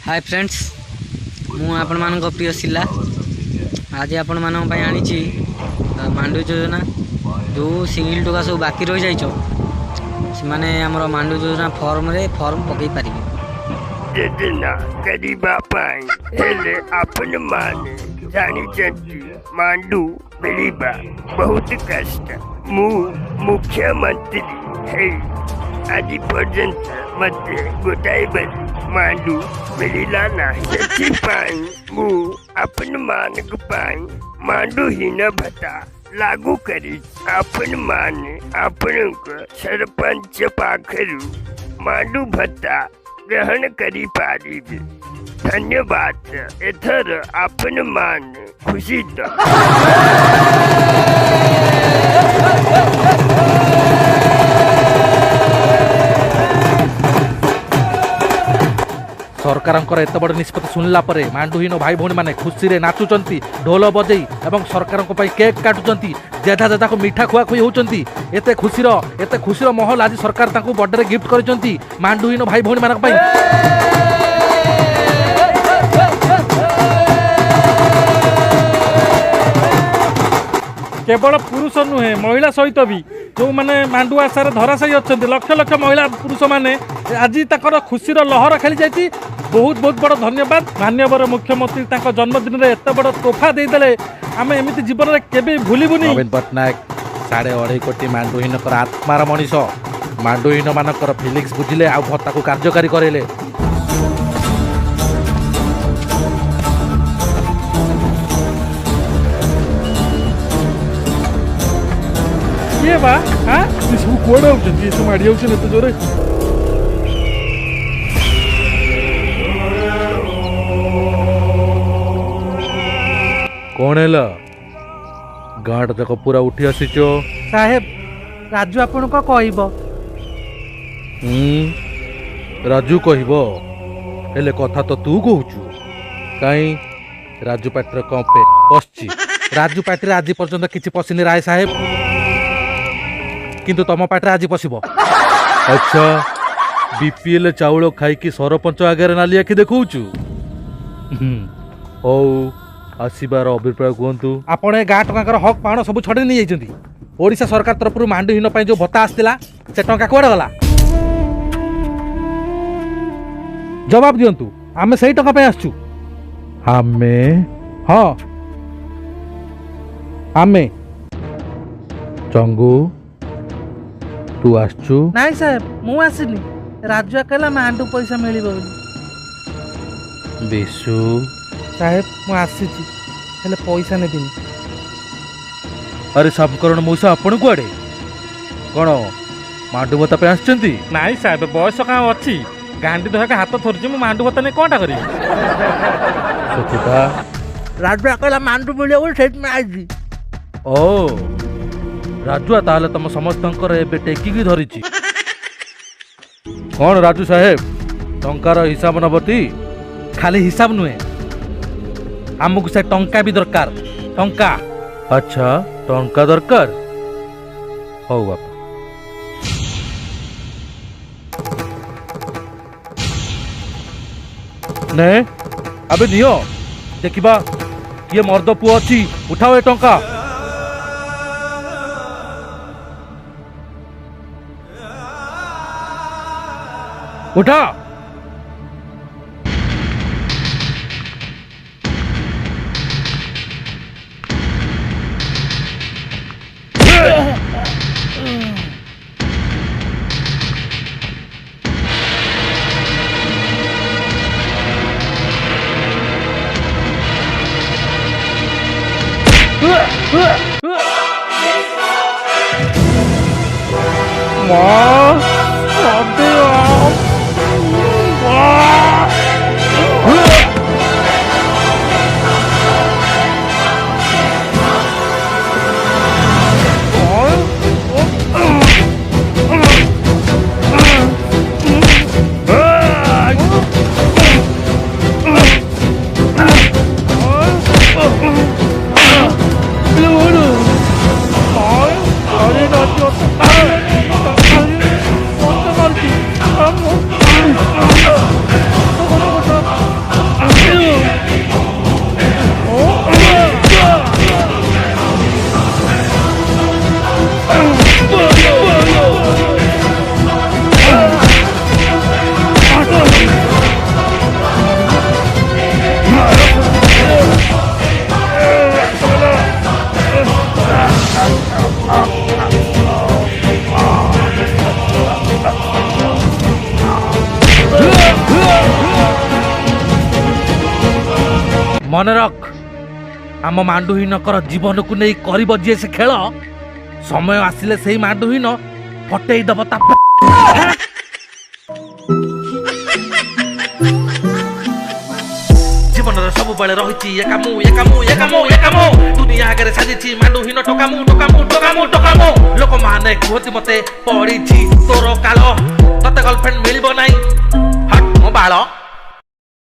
Hi friends मु आपण मानक प्रिय शिला आज आपण मानक पई आनीची मांडू योजना जो सिंगल टोका सब बाकी रही जाइछो से माने हमर मांडू योजना फॉर्म पकई पारिबे योजना करिबा पाई हेले आपण माने जानी चंती मांडू मिलिबा बहुत कष्ट मु मुख्यमंत्री है आज पर्यंत मते गोटाई बारी मांडू मिलिला ना ସେଥିପାଇଁ ମୁଁ ଆପଣମାନଙ୍କ ପାଇଁ ମାଣ୍ଡୁହୀନ ଭତ୍ତା लागू करी आपण माने ଆପଣଙ୍କ सरपंच पाखरू मांडू भत्ता ग्रहण करी पारिबे। धन्यवाद। एथर आपण माने खुशी तो सरकार एत बड़ निष्पत्ति शुणला मांडुहीन भाई भौणी मैंने खुशी रे नाचुंट ढोल बजई और सरकार केक काटुंट जेठा जेठा को मिठा खुआखुई होती एत खुशीर महल आज सरकार बर्थडे गिफ्ट कर मांडुहीन भाई भौणी मान केवल पुरुष नुहे महिला सहित भी जो मैंने मांडू आशार धराशायी अच्छा लक्ष लक्ष महिला पुरुष मैंने आज तक खुशीर लहर खेली जाती। बहुत बहुत बड़ धन्यवाद माननीय मुख्यमंत्री जन्मदिन में एत बड़ तोहफा देदेले आम एमती जीवन में केबे भूलबुनी। नवीन पट्टनायक 2.5 कोटी मांडुहीन आत्मार मनीष मांडुहीन मानकर फिलिंग्स बुझिले आ भत्ता को कार्यकारी करेले। ये बा हाँ ये सब कोड़ होचंती ये सब माड़ी होचन एत जोरे कौन है गाँट तक पूरा उठी आसीचो साहेब राजू आपण को कहब राजू कहब हेले कथा तो तू कहचु कहीं राजू पाटर कौन पे पशि राजू पाटर आज पर्यंत किसी पशिनी राय साहेब किंतु तुम पाटे आज पशिब। अच्छा बीपीएल चाउल खाई सरपंच आगे नाली आखि देखु हौ आसबार अभिप्राय कहतु आपण गाँ टंका हक पाण सब छड़े नहीं जाइछंती ओडिशा सरकार तरफ मांडुहीन जो भत्ता आसला से टंका कुआडे गला जवाब दियंतु आमे सही टंका पे आछू आमे हाँ आमे चंगू तू आसचु नाई साहेब मु आसिनी राजू कहला मांडू पैसा मिलिबो विशु साहेब मु आसीची हेले पैसा नेबिनी। अरे समकरण मौसा आपण कुआडे कौन मांडू भत्ता पे आछंती नाई साहेब बयस कहाँ अच्छी गांडी धरके हाथ थरची मु मांडू भत्ता नहीं कौनटा करी सखुता राजू कहला मांडू मिलिबो सेट में आइजी। ओ राजुआ ताहले तुम समस्त टेकिकी धरी कौन राजू साहेब टंकार हिसाब नबती खाली हिसाब नुहे आमको से टंका भी दरकार टंका। अच्छा टंका दरकार हौ बापा ने अबे नियो देखिबा किए मर्द पुओ अच्छी उठाओ ए टंका उठा ମନେ ରଖ ଆମ ମାଣ୍ଡୁହୀନଙ୍କର ଜୀବନକୁ ନେଇ କରିବ ଯିଏ ସେ ଖେଳ ସମୟ ଆସିଲେ ସେଇ ମାଣ୍ଡୁହୀନ ଫଟେଇ ଦବ ତା ଜୀବନରେ ସବୁବେଳେ ରହିଛି ଏକାମୁ ଏକାମୁ ଏକାମୁ ଏକାମୁ ଦୁନିଆ ଆଗରେ ସାଜିଛି ମାଣ୍ଡୁହୀନ ଟୋକାମୁ ଟୋକାମୁ ଟୋକାମୁ ଟୋକାମୁ ଲୋକମାନେ କୁହନ୍ତି ମତେ ପଡ଼ିଛି ତୋର କାଳ ତତେ ଗର୍ଲଫ୍ରେଣ୍ଡ ମିଳିବ ନାହିଁ ହଟ୍ ମୋ ବାଳ